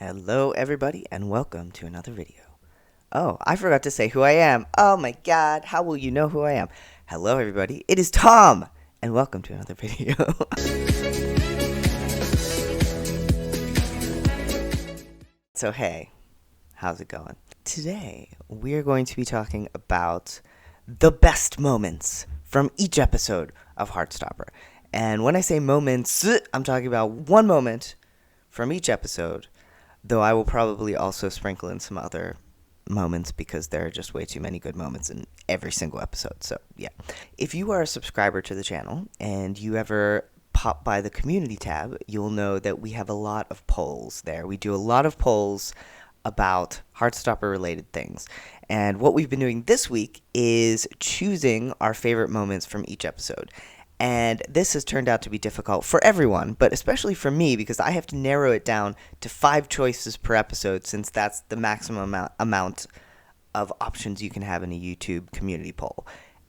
Hello everybody and welcome to another video. Oh, I forgot to say who I am. Oh my god, how will you know who I am? Hello everybody, it is Tom and welcome to another video. So hey, how's it going? Today we're going to be talking about the best moments from each episode of Heartstopper. And when I say moments, I'm talking about one moment from each episode. Though I will probably also sprinkle in some other moments because there are just way too many good moments in every single episode. So, yeah. If you are a subscriber to the channel and you ever pop by the community tab, you'll know that we have a lot of polls there. We do a lot of polls about Heartstopper-related things. And what we've been doing this week is choosing our favorite moments from each episode. And this has turned out to be difficult for everyone, but especially for me because I have to narrow it down to 5 choices per episode since that's the maximum amount of options you can have in a YouTube community poll.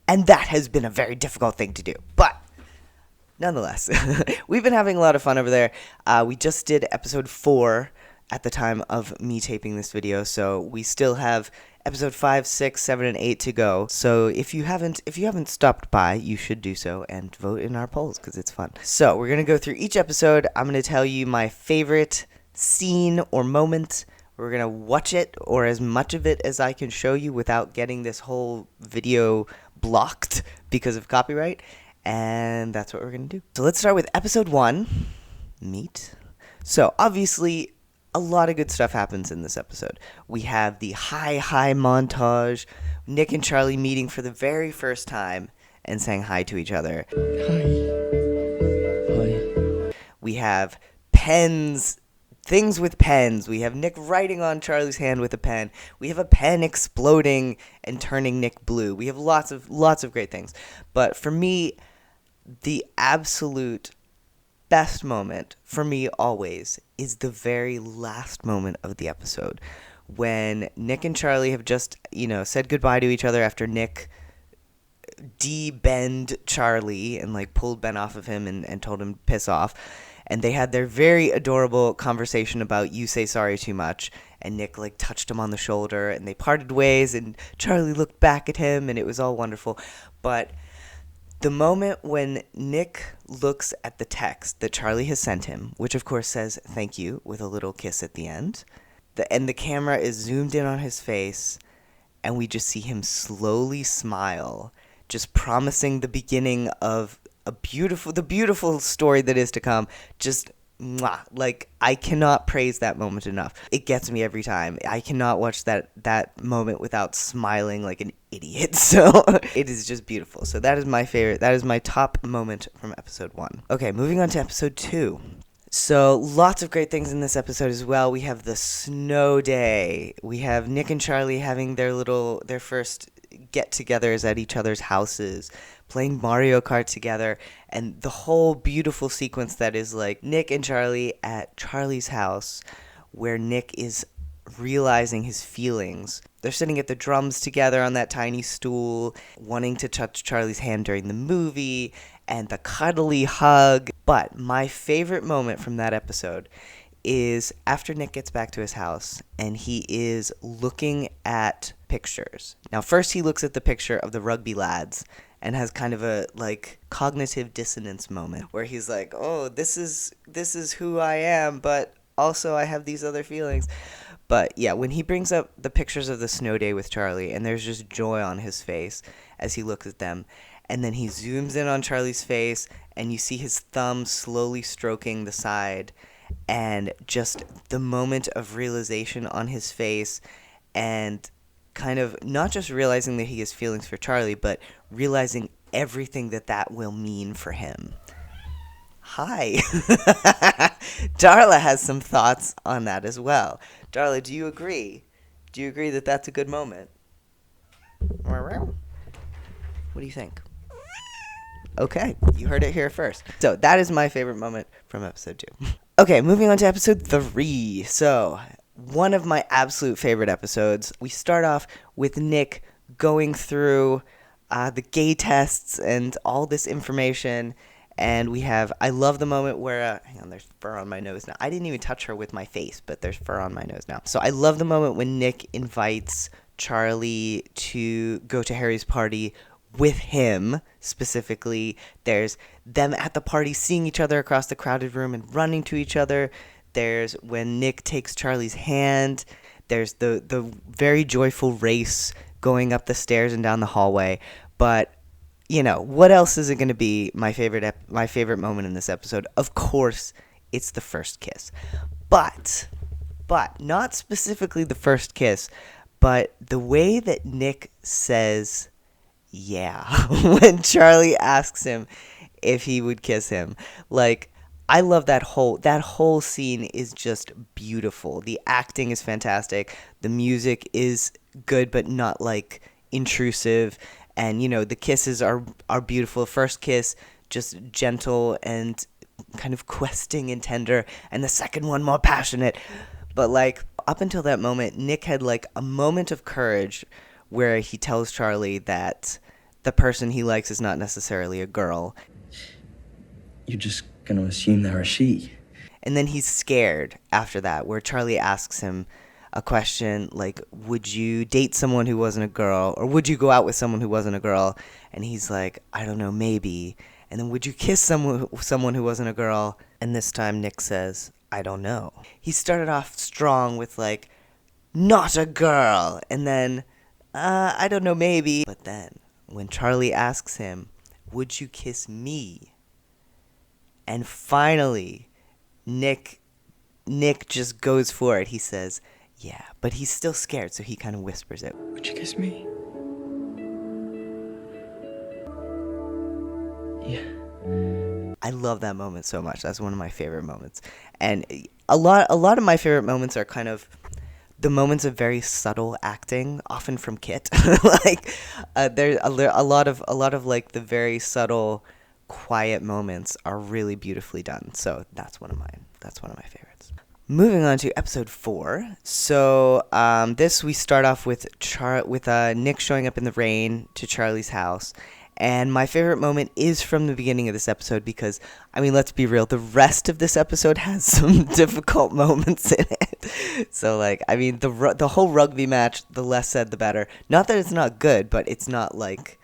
And that has been a very difficult thing to do. But nonetheless, we've been having a lot of fun over there. We just did episode 4 at the time of me taping this video, so we still have episode 5, 6, 7, and 8 to go. So if you haven't stopped by, you should do so and vote in our polls because it's fun. So we're gonna go through each episode. I'm gonna tell you my favorite scene or moment. We're gonna watch it or as much of it as I can show you without getting this whole video blocked because of copyright. And that's what we're gonna do. So let's start with episode 1, Meet. So obviously, a lot of good stuff happens in this episode. We have the hi montage, Nick and Charlie meeting for the very first time and saying hi to each other. Hi. We have pens, things with pens. We have Nick writing on Charlie's hand with a pen. We have a pen exploding and turning Nick blue. We have lots of great things. But for me, the absolute best moment for me always is the very last moment of the episode when Nick and Charlie have just, said goodbye to each other after Nick de-bend Charlie and pulled Ben off of him and told him to piss off. And they had their very adorable conversation about you say sorry too much. And Nick touched him on the shoulder and they parted ways and Charlie looked back at him and it was all wonderful. But the moment when Nick looks at the text that Charlie has sent him, which of course says thank you with a little kiss at the end, and the camera is zoomed in on his face, and we just see him slowly smile, just promising the beginning of the beautiful story that is to come. Just mwah, I cannot praise that moment enough. It gets me every time. I cannot watch that moment without smiling like an idiot. So it is just beautiful. So that is my favorite. That is my top moment from episode 1. Okay, moving on to episode 2. So lots of great things in this episode as well. We have the snow day. We have Nick and Charlie having their first get-togethers at each other's houses, playing Mario Kart together, and the whole beautiful sequence that is Nick and Charlie at Charlie's house, where Nick is realizing his feelings. They're sitting at the drums together on that tiny stool, wanting to touch Charlie's hand during the movie, and the cuddly hug. But my favorite moment from that episode is after Nick gets back to his house and he is looking at pictures. Now, first he looks at the picture of the rugby lads and has kind of a cognitive dissonance moment where he's like, oh, this is who I am, but also I have these other feelings. But yeah, when he brings up the pictures of the snow day with Charlie and there's just joy on his face as he looks at them, and then he zooms in on Charlie's face and you see his thumb slowly stroking the side, and just the moment of realization on his face, and kind of not just realizing that he has feelings for Charlie, but realizing everything that will mean for him. Hi. Darla has some thoughts on that as well. Darla, do you agree? Do you agree that that's a good moment? What do you think? Okay, you heard it here first. So that is my favorite moment from episode 2. Okay, moving on to episode 3. So, one of my absolute favorite episodes. We start off with Nick going through the gay tests and all this information, And we have, I love the moment where, hang on, there's fur on my nose now. I didn't even touch her with my face, but there's fur on my nose now. So I love the moment when Nick invites Charlie to go to Harry's party with him specifically. There's them at the party seeing each other across the crowded room and running to each other. There's when Nick takes Charlie's hand. There's the very joyful race going up the stairs and down the hallway. But what else is it going to be my favorite moment in this episode? Of course, it's the first kiss. But not specifically the first kiss, but the way that Nick says yeah when Charlie asks him if he would kiss him. Like, I love that whole scene is just beautiful. The acting is fantastic. The music is good but not like intrusive. And the kisses are beautiful. First kiss, just gentle and kind of questing and tender, and the second one more passionate. But like up until that moment, Nick had like a moment of courage where he tells Charlie that the person he likes is not necessarily a girl. You're just gonna assume they're a she. And then he's scared after that, where Charlie asks him a question like, would you date someone who wasn't a girl, or would you go out with someone who wasn't a girl? And he's like, I don't know, maybe. And then, would you kiss someone who wasn't a girl? And this time Nick says, I don't know. He started off strong with like, not a girl, and then I don't know, maybe. But then when Charlie asks him, would you kiss me? And finally Nick just goes for it. He says yeah, but he's still scared, so he kind of whispers it. Would you kiss me? Yeah. I love that moment so much. That's one of my favorite moments. And a lot of my favorite moments are kind of the moments of very subtle acting, often from Kit. Like there's a lot of like the very subtle, quiet moments are really beautifully done. So that's one of mine. That's one of my favorites. Moving on to episode 4. So this we start off with Nick showing up in the rain to Charlie's house. And my favorite moment is from the beginning of this episode because, I mean, let's be real, the rest of this episode has some difficult moments in it. So, like, I mean, the whole rugby match, the less said, the better. Not that it's not good, but it's not, like,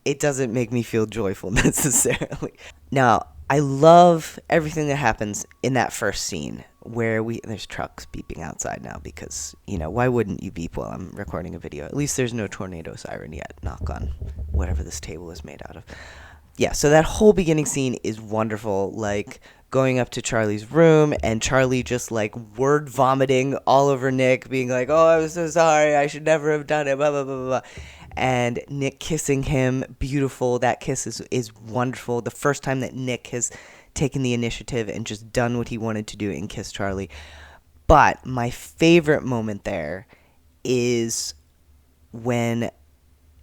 it doesn't make me feel joyful necessarily. Now, I love everything that happens in that first scene where there's trucks beeping outside now because, why wouldn't you beep while I'm recording a video? At least there's no tornado siren yet, knock on whatever this table is made out of. Yeah, so that whole beginning scene is wonderful, like going up to Charlie's room and Charlie just like word vomiting all over Nick, being like, oh, I'm so sorry, I should never have done it, blah, blah, blah, blah. And Nick kissing him, beautiful. That kiss is wonderful. The first time that Nick has taken the initiative and just done what he wanted to do and kissed Charlie. But my favorite moment there is when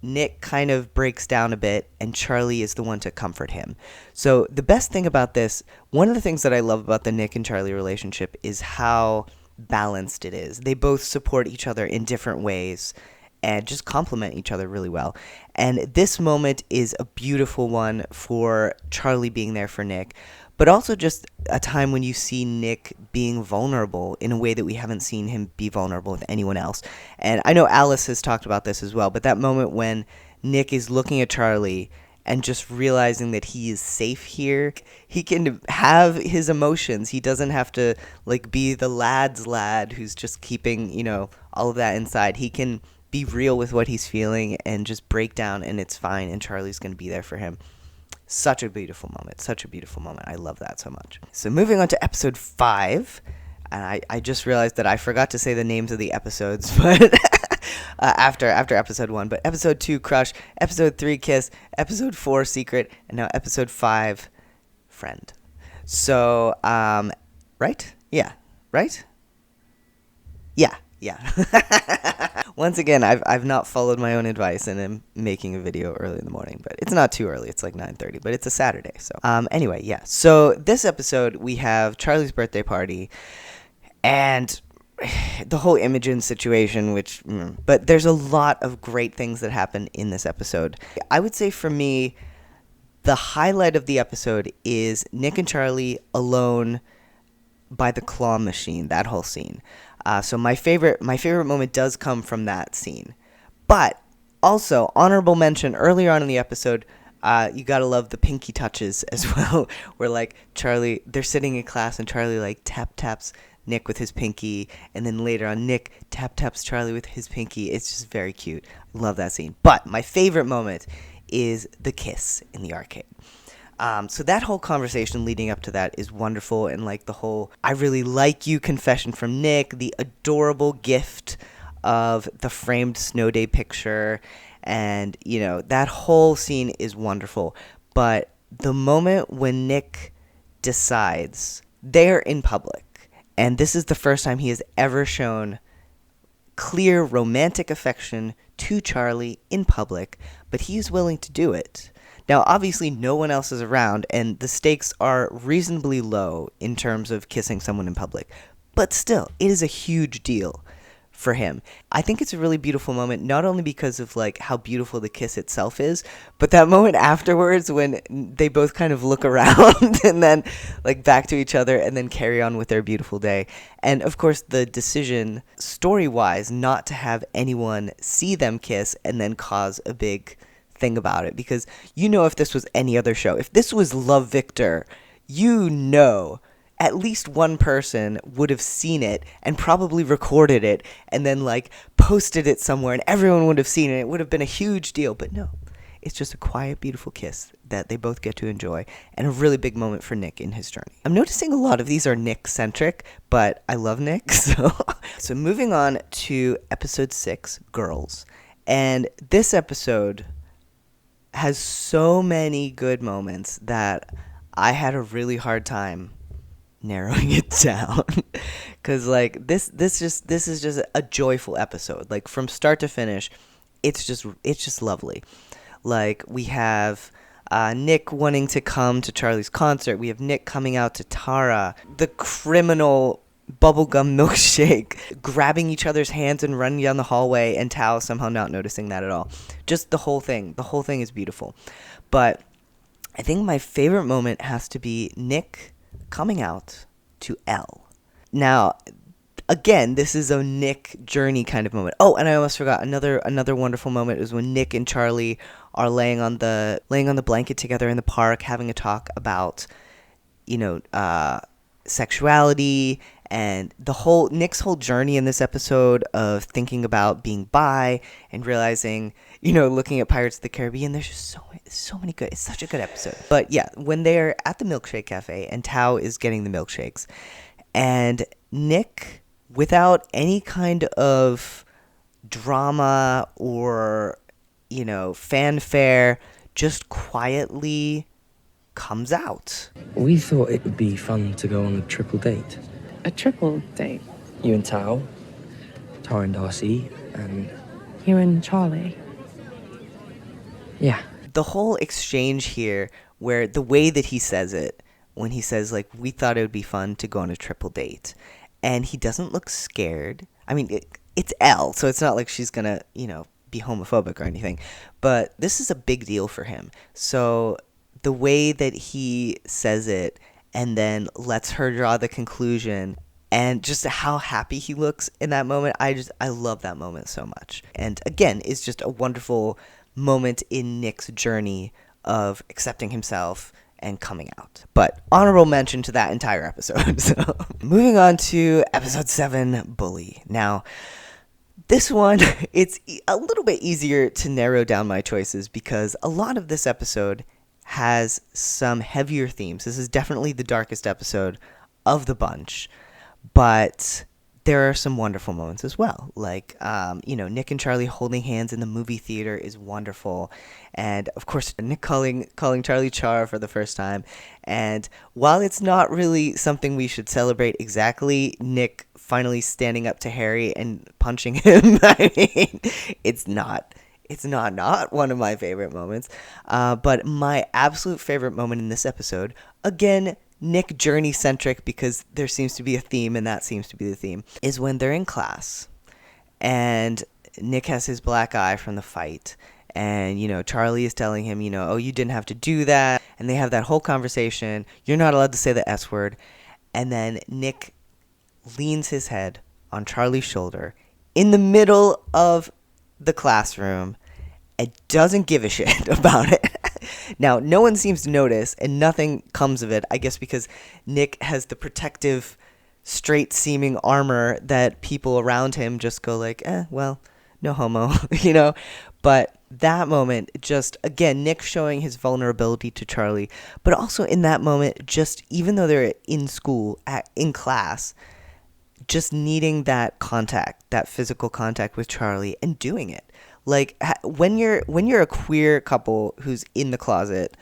Nick kind of breaks down a bit and Charlie is the one to comfort him. So the best thing about this, one of the things that I love about the Nick and Charlie relationship is how balanced it is. They both support each other in different ways and just complement each other really well. And this moment is a beautiful one for Charlie being there for Nick, but also just a time when you see Nick being vulnerable in a way that we haven't seen him be vulnerable with anyone else. And I know Alice has talked about this as well, but that moment when Nick is looking at Charlie and just realizing that he is safe here, he can have his emotions. He doesn't have to like be the lad's lad who's just keeping, all of that inside. He can be real with what he's feeling and just break down, and it's fine, and Charlie's going to be there for him. Such a beautiful moment. Such a beautiful moment. I love that so much. So moving on to episode 5, and I just realized that I forgot to say the names of the episodes, but after episode 1. But episode 2, Crush. Episode 3, Kiss. Episode 4, Secret. And now episode 5, Friend. So, right? Yeah. Right? Yeah. Once again, I've not followed my own advice and am making a video early in the morning, but it's not too early. It's like 9:30, but it's a Saturday. So anyway, yeah. So this episode we have Charlie's birthday party and the whole Imogen situation, but there's a lot of great things that happen in this episode. I would say for me, the highlight of the episode is Nick and Charlie alone by the claw machine, that whole scene. So my favorite moment does come from that scene. But also, honorable mention, earlier on in the episode, you gotta love the pinky touches as well, where like Charlie, they're sitting in class and Charlie like taps Nick with his pinky, and then later on Nick taps Charlie with his pinky. It's just very cute. Love that scene. But my favorite moment is the kiss in the arcade. So that whole conversation leading up to that is wonderful, and like the whole "I really like you" confession from Nick, the adorable gift of the framed snow day picture, and that whole scene is wonderful. But the moment when Nick decides they're in public, and this is the first time he has ever shown clear romantic affection to Charlie in public, but he's willing to do it. Now, obviously, no one else is around, and the stakes are reasonably low in terms of kissing someone in public. But still, it is a huge deal for him. I think it's a really beautiful moment, not only because of like how beautiful the kiss itself is, but that moment afterwards when they both kind of look around and then like back to each other and then carry on with their beautiful day. And of course, the decision story-wise not to have anyone see them kiss and then cause a big thing about it, because if this was any other show, if this was Love Victor, at least one person would have seen it and probably recorded it and then like posted it somewhere and everyone would have seen it. It would have been a huge deal. But no, it's just a quiet, beautiful kiss that they both get to enjoy, and a really big moment for Nick in his journey. I'm noticing a lot of these are Nick-centric, but I love Nick. So moving on to episode 6, Girls. And this episode has so many good moments that I had a really hard time narrowing it down, because like this is just a joyful episode. Like from start to finish, it's just lovely. Like we have Nick wanting to come to Charlie's concert. We have Nick coming out to Tara. The criminal bubblegum milkshake, grabbing each other's hands and running down the hallway, and Tao somehow not noticing that at all. Just the whole thing is beautiful. But I think my favorite moment has to be Nick coming out to Elle. Now, again, this is a Nick journey kind of moment. Oh, and I almost forgot, another wonderful moment is when Nick and Charlie are laying on the blanket together in the park, having a talk about sexuality, and Nick's whole journey in this episode of thinking about being bi and realizing, looking at Pirates of the Caribbean. There's just so many good. It's such a good episode. But yeah, when they're at the milkshake cafe and Tao is getting the milkshakes, and Nick, without any kind of drama or fanfare, just quietly comes out. We thought it would be fun to go on a triple date. A triple date? You and Tao, Tara and Darcy, and... You and Charlie? Yeah. The whole exchange here, where the way that he says it, when he says, like, we thought it would be fun to go on a triple date, and he doesn't look scared. I mean, it's Elle, so it's not like she's gonna, be homophobic or anything, but this is a big deal for him. So the way that he says it and then lets her draw the conclusion, and just how happy he looks in that moment, I love that moment so much. And again, it's just a wonderful moment in Nick's journey of accepting himself and coming out. But honorable mention to that entire episode. So moving on to episode 7, Bully. Now, this one, it's a little bit easier to narrow down my choices because a lot of this episode has some heavier themes. This is definitely the darkest episode of the bunch, but there are some wonderful moments as well. Like, Nick and Charlie holding hands in the movie theater is wonderful. And of course, Nick calling Charlie Char for the first time. And while it's not really something we should celebrate exactly, Nick finally standing up to Harry and punching him, I mean, it's not one of my favorite moments. But my absolute favorite moment in this episode, again, Nick journey-centric because there seems to be a theme, and that seems to be the theme, is when they're in class, and Nick has his black eye from the fight, And, Charlie is telling him, oh, you didn't have to do that. And they have that whole conversation. You're not allowed to say the S word. And then Nick leans his head on Charlie's shoulder in the middle of the classroom and doesn't give a shit about it. Now, no one seems to notice, and nothing comes of it, I guess because Nick has the protective, straight-seeming armor that people around him just go like, well, no homo, But that moment, just, again, Nick showing his vulnerability to Charlie, but also in that moment, just even though they're in school, in class, just needing that contact, that physical contact with Charlie and doing it. Like when you're a queer couple who's in the closet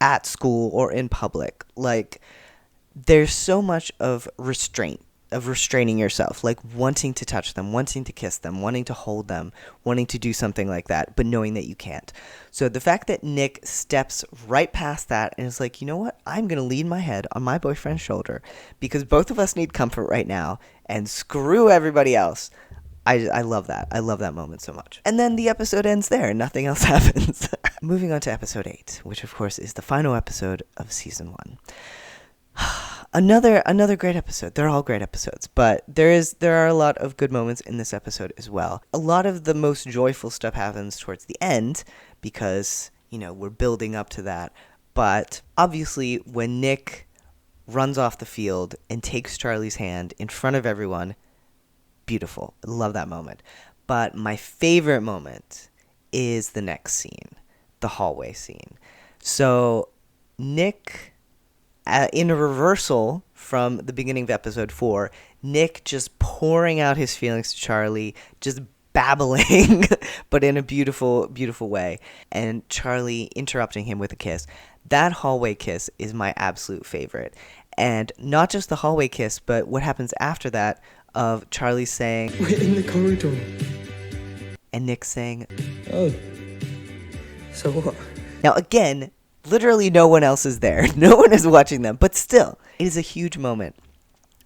at school or in public, like there's so much of restraining yourself, like wanting to touch them, wanting to kiss them, wanting to hold them, wanting to do something like that, but knowing that you can't. So the fact that Nick steps right past that and is like, you know what? I'm going to lean my head on my boyfriend's shoulder because both of us need comfort right now and screw everybody else. I love that. I love that moment so much. And then the episode ends there. Nothing else happens. Moving on to episode 8, which of course is the final episode of season 1. Another great episode. They're all great episodes, but there are a lot of good moments in this episode as well. A lot of the most joyful stuff happens towards the end because, we're building up to that. But obviously when Nick runs off the field and takes Charlie's hand in front of everyone, beautiful. I love that moment. But my favorite moment is the next scene, the hallway scene. So Nick, in a reversal from the beginning of episode 4, Nick just pouring out his feelings to Charlie, just babbling, but in a beautiful, beautiful way. And Charlie interrupting him with a kiss. That hallway kiss is my absolute favorite. And not just the hallway kiss, but what happens after that of Charlie saying, We're in the corridor. And Nick saying, Oh. So what? Now again, literally no one else is there. No one is watching them, but still, it is a huge moment.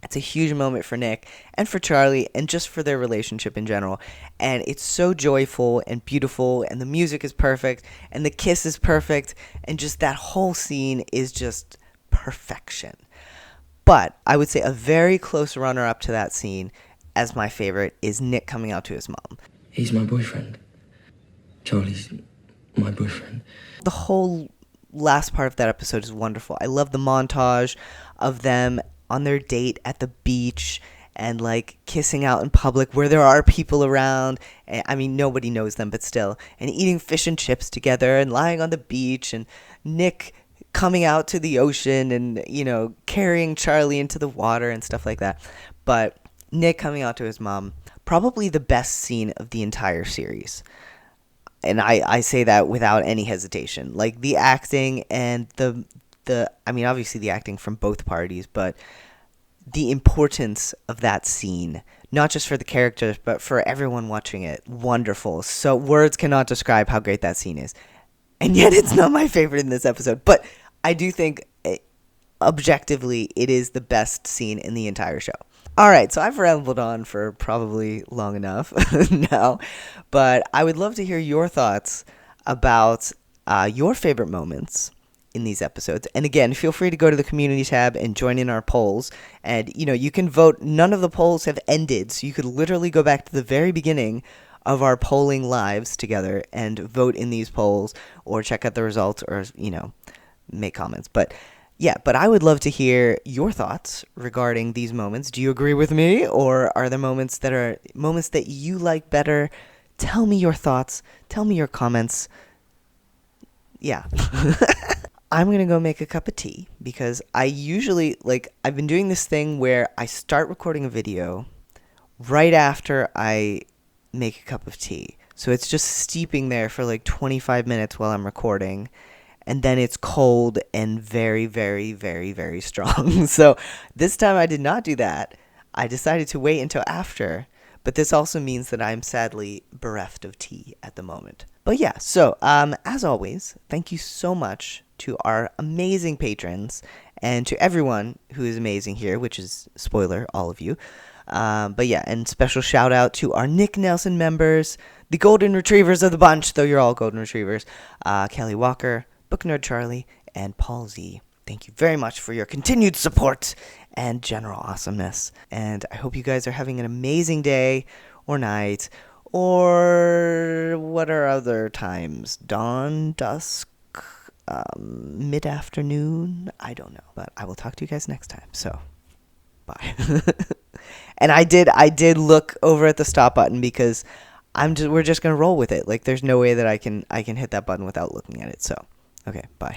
It's a huge moment for Nick and for Charlie and just for their relationship in general. And it's so joyful and beautiful, and the music is perfect, and the kiss is perfect, and just that whole scene is just perfection. But I would say a very close runner-up to that scene as my favorite is Nick coming out to his mom. He's my boyfriend. Charlie's my boyfriend. The whole last part of that episode is wonderful. I love the montage of them on their date at the beach and like kissing out in public where there are people around. I mean, nobody knows them, but still. And eating fish and chips together and lying on the beach, and Nick coming out to the ocean and, carrying Charlie into the water and stuff like that. But Nick coming out to his mom, probably the best scene of the entire series. And I say that without any hesitation. Like the acting and obviously the acting from both parties, but the importance of that scene, not just for the characters, but for everyone watching it, wonderful. So words cannot describe how great that scene is. And yet it's not my favorite in this episode. But I do think, objectively, it is the best scene in the entire show. All right, so I've rambled on for probably long enough now. But I would love to hear your thoughts about your favorite moments in these episodes. And again, feel free to go to the community tab and join in our polls. And, you can vote. None of the polls have ended. So you could literally go back to the very beginning of our polling lives together and vote in these polls or check out the results or, make comments. But I would love to hear your thoughts regarding these moments. Do you agree with me, or are there moments that you like better? Tell me your thoughts. Tell me your comments. Yeah. I'm going to go make a cup of tea because I usually, I've been doing this thing where I start recording a video right after I make a cup of tea. So it's just steeping there for 25 minutes while I'm recording. And then it's cold and very, very, very, very strong. So this time I did not do that. I decided to wait until after. But this also means that I'm sadly bereft of tea at the moment. But yeah, so as always, thank you so much to our amazing patrons and to everyone who is amazing here, which is, spoiler, all of you. But yeah, and special shout out to our Nick Nelson members, the golden retrievers of the bunch, though you're all golden retrievers, Kelly Walker, Book Nerd Charlie, and Paul Z. Thank you very much for your continued support and general awesomeness. And I hope you guys are having an amazing day or night, or what are other times? Dawn, dusk, mid-afternoon? I don't know. But I will talk to you guys next time. So, bye. And I did look over at the stop button because we're just gonna roll with it. Like there's no way that I can hit that button without looking at it. So, okay, bye.